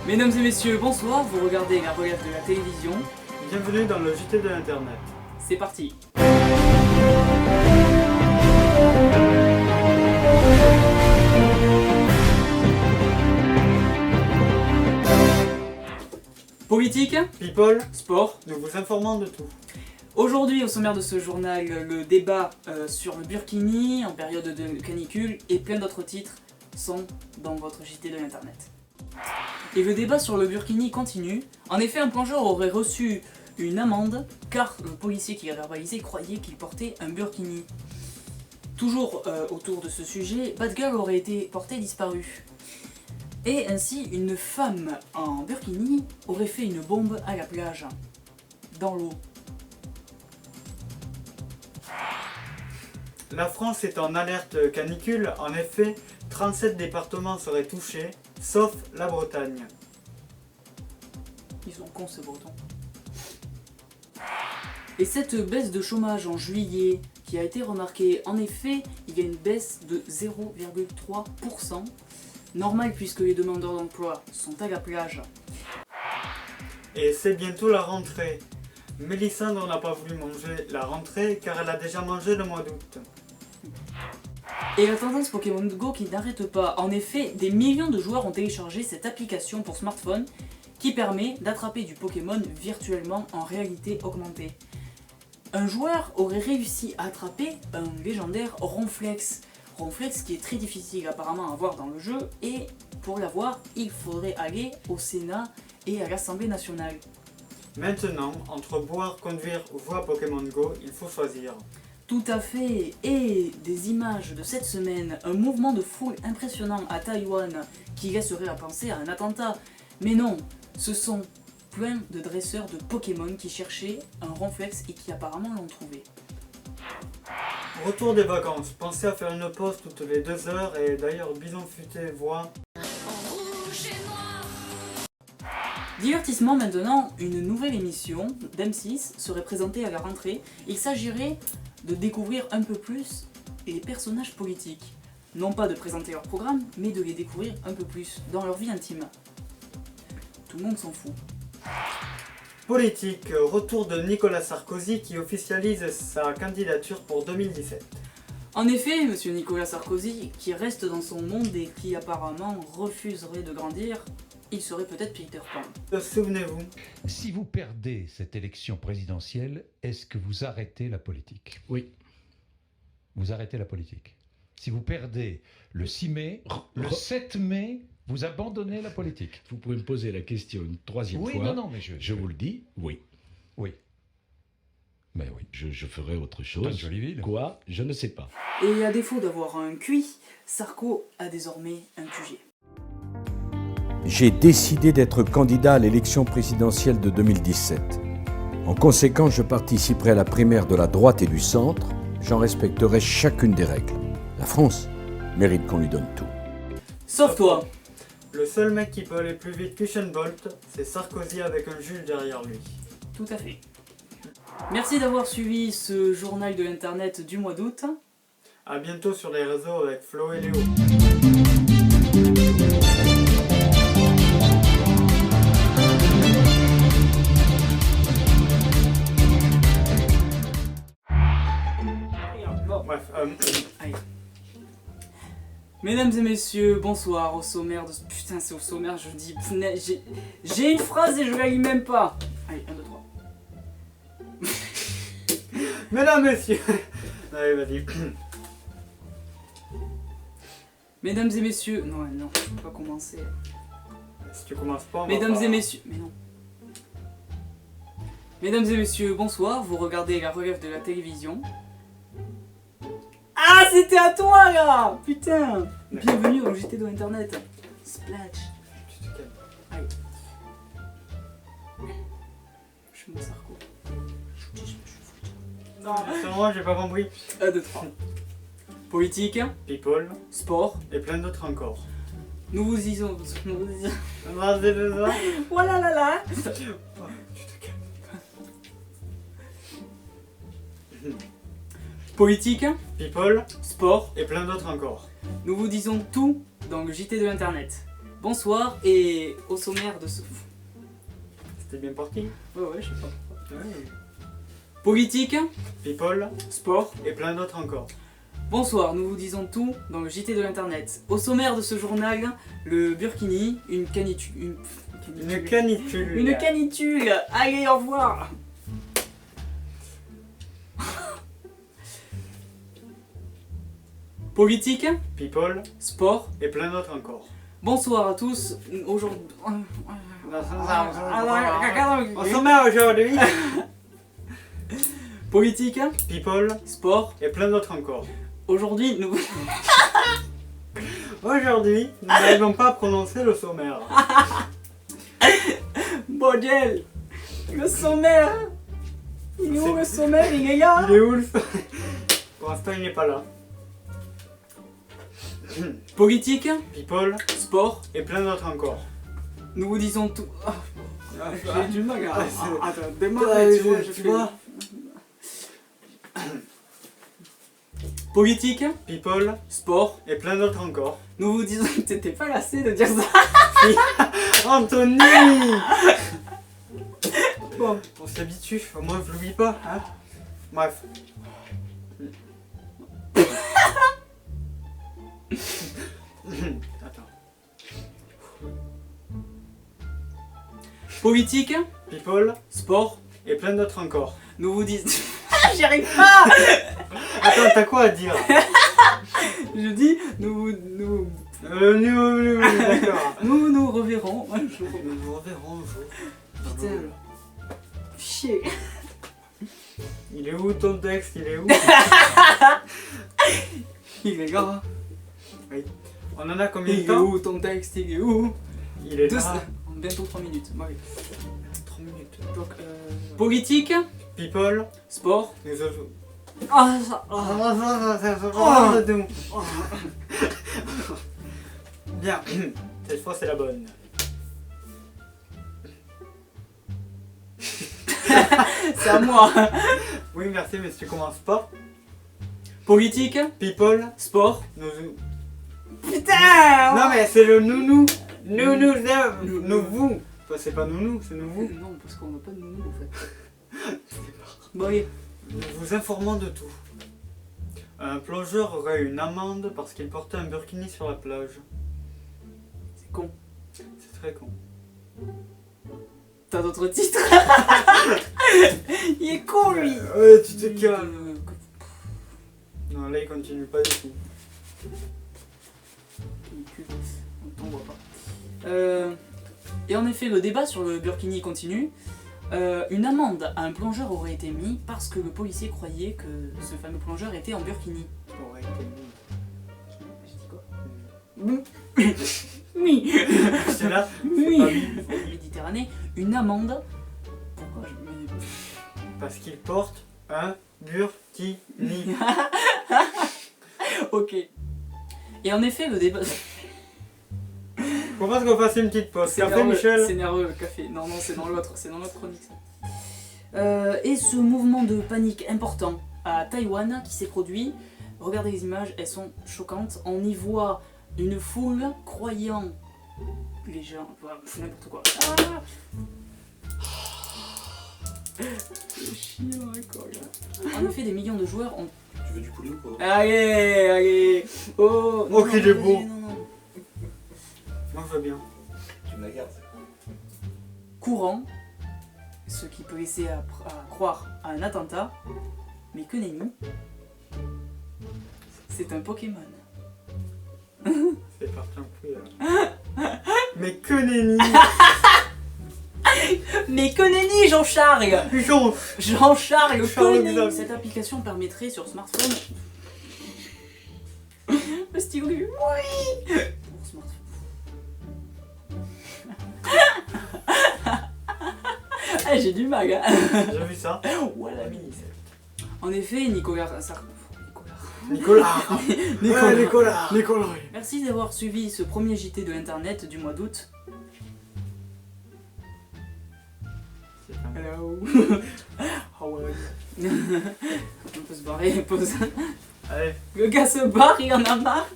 Mesdames et messieurs, bonsoir, vous regardez la relève de la télévision. Bienvenue dans le JT de l'Internet. C'est parti. Politique, People, sport. nous vous informons de tout. Aujourd'hui, au sommaire de ce journal, le débat sur le Burkini en période de canicule et plein d'autres titres sont dans votre JT de l'Internet. Et le débat sur le Burkini continue. En effet, un plongeur aurait reçu une amende car le policier qui l'a verbalisé croyait qu'il portait un Burkini. Toujours autour de ce sujet, Bad Girl aurait été portée disparue. Et ainsi, une femme en Burkini aurait fait une bombe à la plage, dans l'eau. La France est en alerte canicule. En effet, 37 départements seraient touchés, sauf la Bretagne. Ils sont cons ces Bretons. Et cette baisse de chômage en juillet qui a été remarquée, en effet, il y a une baisse de 0,3%. Normal puisque les demandeurs d'emploi sont à la plage. Et c'est bientôt la rentrée. Mélissandre n'a pas voulu manger la rentrée car elle a déjà mangé le mois d'août. Et la tendance Pokémon Go qui n'arrête pas. En effet, des millions de joueurs ont téléchargé cette application pour smartphone qui permet d'attraper du Pokémon virtuellement en réalité augmentée. Un joueur aurait réussi à attraper un légendaire Ronflex. Ronflex qui est très difficile apparemment à voir dans le jeu, et pour l'avoir, il faudrait aller au Sénat et à l'Assemblée nationale. Maintenant, entre boire, conduire ou jouer à Pokémon Go, il faut choisir. Tout à fait, et des images de cette semaine, un mouvement de foule impressionnant à Taïwan qui laisserait à penser à un attentat. Mais non, ce sont plein de dresseurs de Pokémon qui cherchaient un Ronflex et qui apparemment l'ont trouvé. Retour des vacances. Pensez à faire une pause toutes les 2 heures et d'ailleurs Bison Futé voit... Divertissement maintenant, une nouvelle émission d'M6 serait présentée à la rentrée. Il s'agirait de découvrir un peu plus les personnages politiques. Non pas de présenter leur programme, mais de les découvrir un peu plus dans leur vie intime. Tout le monde s'en fout. Politique, retour de Nicolas Sarkozy qui officialise sa candidature pour 2017. En effet, monsieur Nicolas Sarkozy, qui reste dans son monde et qui apparemment refuserait de grandir, il serait peut-être Peter Pan. Souvenez-vous, Si vous perdez cette élection présidentielle, est-ce que vous arrêtez la politique? Oui. Vous arrêtez la politique. Si vous perdez le 6 mai, le 7 mai, vous abandonnez la politique. Vous pouvez me poser la question une troisième Oui, fois. non, mais Je vous le dis, oui. Oui. Mais oui. Je ferai autre C'est une chose. jolie ville. Quoi? Je ne sais pas. Et à défaut d'avoir un QI, Sarko a désormais un QG. J'ai décidé d'être candidat à l'élection présidentielle de 2017. En conséquence, je participerai à la primaire de la droite et du centre. J'en respecterai chacune des règles. La France mérite qu'on lui donne tout. Sauf toi. le seul mec qui peut aller plus vite qu'Usain Bolt, c'est Sarkozy avec un Jules derrière lui. Tout à fait. Merci d'avoir suivi ce journal de l'internet du mois d'août. A bientôt sur les réseaux avec Flo et Léo. Bref, Allez. Mesdames et messieurs, bonsoir au sommaire de... Putain, c'est au sommaire, je dis... J'ai une phrase et je la lis même pas. Allez, 1, 2, 3. mesdames, messieurs. Allez, vas-y. Mesdames et messieurs... Non, non, je peux pas commencer. Si tu commences pas, on va Mesdames pas- et messieurs... Mais non. Mesdames et messieurs, bonsoir, vous regardez la relève de la télévision. Ah, c'était à toi, là. Putain. Bienvenue au JT de Internet. Splash. Tu te calmes. Allez. Je suis mon Sarko. Non, c'est moi, j'ai pas compris. 1, 2, 3. Politique, People sport, et plein d'autres encore. nous vous disons... Vas-y, les gars. Voilà là là. Tu te calmes. Politique, People sport, et plein d'autres encore. nous vous disons tout dans le JT de l'internet. Bonsoir, et au sommaire de ce... C'était bien parti. Ouais, je sais pas. Ouais. Politique, People sport. et plein d'autres encore. Bonsoir, nous vous disons tout dans le JT de l'internet. Au sommaire de ce journal, le Burkini, une canicule. Une canicule. Une canicule. Allez, au revoir. Politique, People sport. et plein d'autres encore. Bonsoir à tous. Aujourd'hui... Au sommaire aujourd'hui, Politique, People sport. et plein d'autres encore. Aujourd'hui, nous... Aujourd'hui, nous n'arrivons pas à prononcer le sommaire. Bordel. Le sommaire. Il est où le sommaire? Il est là. Il est où le sommaire? Pour l'instant, il n'est pas là. Politique, People sport. et plein d'autres encore. Nous vous disons tout... Ah, j'ai du mal à... Ah, c'est- Attends, démarre, tu vois, je tu fais... vois. Politique, People sport. et plein d'autres encore. Nous vous disons que t'étais pas lassé de dire ça. Anthony. Bon, on s'habitue, au moins je l'oublie pas. Hein. Bref. Attends. Politique, People sport. et plein d'autres encore. Nous vous disons... J'y arrive pas. Attends, t'as quoi à dire? Je dis, nous D'accord. nous reverrons un jour. Nous vous reverrons un jour. Putain. Chier. Il est où ton texte? Il est où? Il est là. On en a combien de Il est temps? où ton texte? Il est où? Il est Deux- là. Bientôt 3 minutes. Ouais. 3 minutes. Donc, politique, People, sport. nous autres. Ah, ça. Bien, cette fois c'est la bonne. C'est à moi. Oui, merci, mais si tu commences pas. Politique, People, sport. nous. Putain. Non, mais c'est le nounou. Nounou, Nous- nous vous. Enfin, c'est pas nounou, c'est nous vous. Non, parce qu'on n'a pas de nounou en fait. Bon, allez. Nous vous informons de tout. Un plongeur aurait une amende parce qu'il portait un burkini sur la plage. C'est con. C'est très con. T'as d'autres titres? Il est con lui. Ouais, tu te calmes. Non, là il continue pas du tout. On t'en voit pas. Et en effet, le débat sur le burkini continue. Une amende à un plongeur aurait été mise parce que le policier croyait que ce fameux plongeur était en burkini. Aurait été nul. J'ai dit quoi? Oui. C'est là. Oui. pas oui. Méditerranée. Une amende. Pourquoi je... Parce qu'il porte un burkini. Ok. Et en effet, le débat... Je propose qu'on fasse une petite pause. C'est Café, nerveux, Michel. c'est nerveux le café. Non, non, c'est dans l'autre chronique ça. Et ce mouvement de panique important à Taïwan qui s'est produit, regardez les images, elles sont choquantes. On y voit une foule croyant les gens, voilà, n'importe quoi. Ah c'est chiant, d'accord. En effet, des millions de joueurs ont... Tu veux du poulet ou pas? Allez, allez. Oh, non, qu'il non, est vas-y, beau. non, non. Moi je veux bien. Tu me la gardes. Courant, ce qui peut laisser à croire à un attentat, mais que nenni, c'est un Pokémon. C'est parti un peu. Mais que nenni. Mais que nenni, Jean-Charles Pigeon. Jean-Charles, Charles que nenni. Xavier. Cette application permettrait sur smartphone... Le stylo, oui. Pour smartphone. Ah, j'ai du mal, hein. J'ai vu ça. Voilà, en effet, Nicolas... Nicolas. Nicolas. Nicolas. Merci d'avoir suivi ce premier JT de l'internet du mois d'août. Hello. How are you? On peut se barrer, pause. Allez. Le gars se barre, il en a marre.